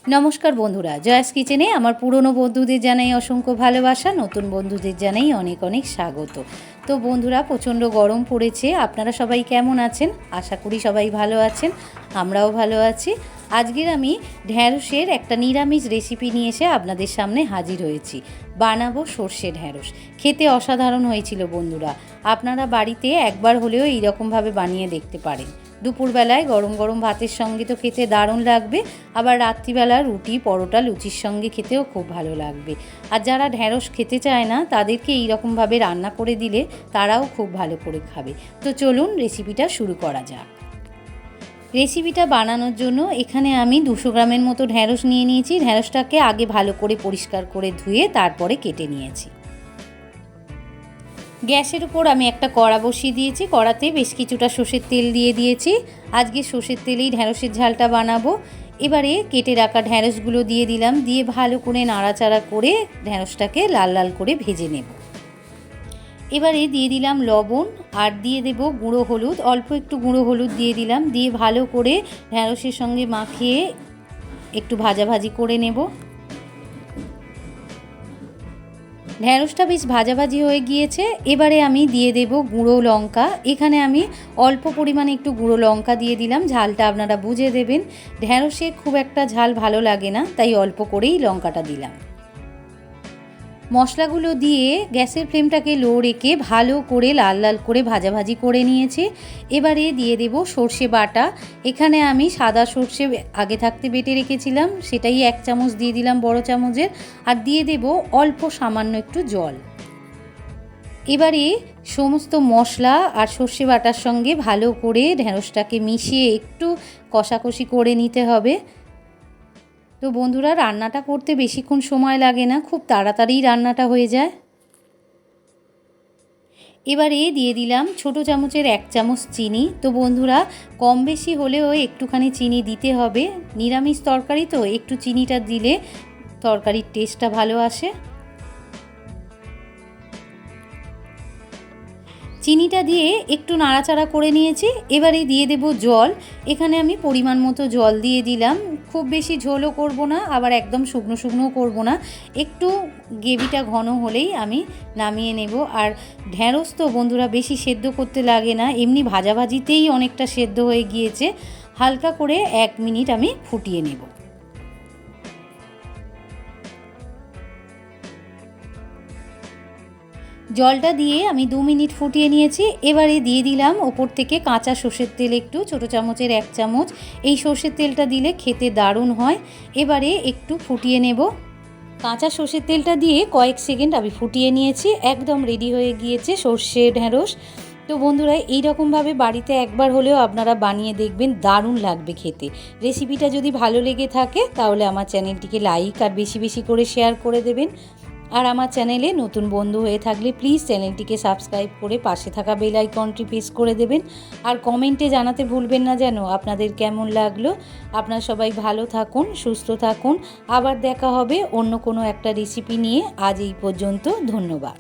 নমস্কার বন্ধুরা, জয়াস কিচেনে আমার পুরনো বন্ধুদের জানাই অসংখ্য ভালোবাসা, নতুন বন্ধুদের জানাই অনেক অনেক স্বাগত। তো বন্ধুরা, প্রচণ্ড গরম পড়েছে। আপনারা সবাই কেমন আছেন? আশা করি সবাই ভালো আছেন, আমরাও ভালো আছি। আজকের আমি ঢ্যাঁড়সের একটা নিরামিষ রেসিপি নিয়ে এসে আপনাদের সামনে হাজির হয়েছি। বানাবো সর্ষে ঢ্যাঁড়স। খেতে অসাধারণ হয়েছিল বন্ধুরা। আপনারা বাড়িতে একবার হলেও এইরকমভাবে বানিয়ে দেখতে পারেন। দুপুরবেলায় গরম গরম ভাতের সঙ্গে তো খেতে দারুণ লাগবে, আবার রাত্রিবেলা রুটি পরোটা লুচির সঙ্গে খেতেও খুব ভালো লাগবে। আর যারা ঢ্যাঁড়স খেতে চায় না তাদেরকে এইরকমভাবে রান্না করে দিলে তারাও খুব ভালো করে খাবে। তো চলুন রেসিপিটা শুরু করা যাক। রেসিপিটা বানানোর জন্য এখানে আমি 200 গ্রামের মতো ঢ্যাঁড়স নিয়ে নিয়েছি। ঢ্যাঁড়সটাকে আগে ভালো করে পরিষ্কার করে ধুয়ে তারপরে কেটে নিয়েছি। গ্যাসের উপর আমি একটা কড়া বসিয়ে দিয়েছি। কড়াতে বেশ কিছুটা সর্ষের তেল দিয়ে দিয়েছি। আজকে সর্ষের তেলেই ঢ্যাঁড়সের ঝালটা বানাবো। এবারে কেটে রাখা ঢ্যাঁড়সগুলো দিয়ে দিলাম, দিয়ে ভালো করে নাড়াচাড়া করে ঢ্যাঁড়সটাকে লাল লাল করে ভেজে নেব। এবারে দিয়ে দিলাম লবণ আর দিয়ে দেব গুঁড়ো হলুদ, অল্প একটু গুঁড়ো হলুদ দিয়ে দিলাম, দিয়ে ভালো করে ঢ্যাঁড়সের সঙ্গে মাখিয়ে একটু ভাজাভাজি করে নেব। ঢ্যাঁড়সটা বেশ ভাজাভাজি হয়ে গিয়েছে। এবারে আমি দিয়ে দেব গুঁড়ো লঙ্কা। এখানে আমি অল্প পরিমাণে একটু গুঁড়ো লঙ্কা দিয়ে দিলাম, ঝালটা আপনারা বুঝে দেবেন। ঢ্যাঁড়সে খুব একটা ঝাল ভালো লাগে না, তাই অল্প করেই লঙ্কাটা দিলাম। মশলাগুলো দিয়ে গ্যাসের ফ্লেমটাকে লো রেখে ভালো করে লাল লাল করে ভাজাভাজি করে নিয়েছি। এবারে দিয়ে দেব সর্ষে বাটা। এখানে আমি সাদা সর্ষে আগে থাকতে বেটে রেখেছিলাম, সেটাই 1 চামচ দিয়ে দিলাম বড় চামচের, আর দিয়ে দেব অল্প সামান্য একটু জল। এবারে সমস্ত মশলা আর সর্ষে বাটার সঙ্গে ভালো করে ঢ্যাঁড়সটাকে মিশিয়ে একটু কষাকষি করে নিতে হবে। তো বন্ধুরা, রান্নাটা করতে বেশিক্ষণ সময় লাগে না, খুব তাড়াতাড়ি রান্নাটা হয়ে যায়। এবারে দিয়ে দিলাম ছোটো চামচের 1 চামচ চিনি। তো বন্ধুরা, কম বেশি হলেও একটুখানি চিনি দিতে হবে। নিরামিষ তরকারি তো একটু চিনিটা দিলে তরকারির টেস্টটা ভালো আসে। চিনিটা দিয়ে একটু নাড়াচাড়া করে নিয়েছি। এবারে দিয়ে দেব জল। এখানে আমি পরিমাণ মতো জল দিয়ে দিলাম। খুব বেশি ঝোলও করব না, আবার একদম শুকনো শুকনোও করব না, একটু গ্রেভিটা ঘন হলেই আমি নামিয়ে নেব। আর ঢ্যাঁড়স তো বন্ধুরা বেশি সেদ্ধ করতে লাগে না, এমনি ভাজাভাজিতেই অনেকটা সেদ্ধ হয়ে গিয়েছে। হালকা করে 1 মিনিট আমি ফুটিয়ে নেব। জলটা দিয়ে আমি 2 মিনিট ফুটিয়ে নিয়েছি। এবারে দিয়ে দিলাম ওপর থেকে কাঁচা সর্ষের তেল, একটু ছোটো চামচের 1 চামচ। এই সর্ষের তেলটা দিলে খেতে দারুণ হয়। এবারে একটু ফুটিয়ে নেব। কাঁচা সর্ষের তেলটা দিয়ে কয়েক সেকেন্ড আমি ফুটিয়ে নিয়েছি। একদম রেডি হয়ে গিয়েছে সর্ষে ঢ্যাঁড়স। তো বন্ধুরা, এইরকমভাবে বাড়িতে একবার হলেও আপনারা বানিয়ে দেখবেন, দারুণ লাগবে খেতে। রেসিপিটা যদি ভালো লেগে থাকে তাহলে আমার চ্যানেলটিকে লাইক আর বেশি বেশি করে শেয়ার করে দেবেন। আর আমার চ্যানেলে নতুন বন্ধু হয়ে থাকলে প্লিজ চ্যানেলটিকে সাবস্ক্রাইব করে পাশে থাকা বেল আইকনটি প্রেস করে দেবেন। আর কমেন্টে জানাতে ভুলবেন না যেন আপনাদের কেমন লাগলো। আপনারা সবাই ভালো থাকুন, সুস্থ থাকুন। আবার দেখা হবে অন্য কোনো একটা রেসিপি নিয়ে। আজ এই পর্যন্ত, ধন্যবাদ।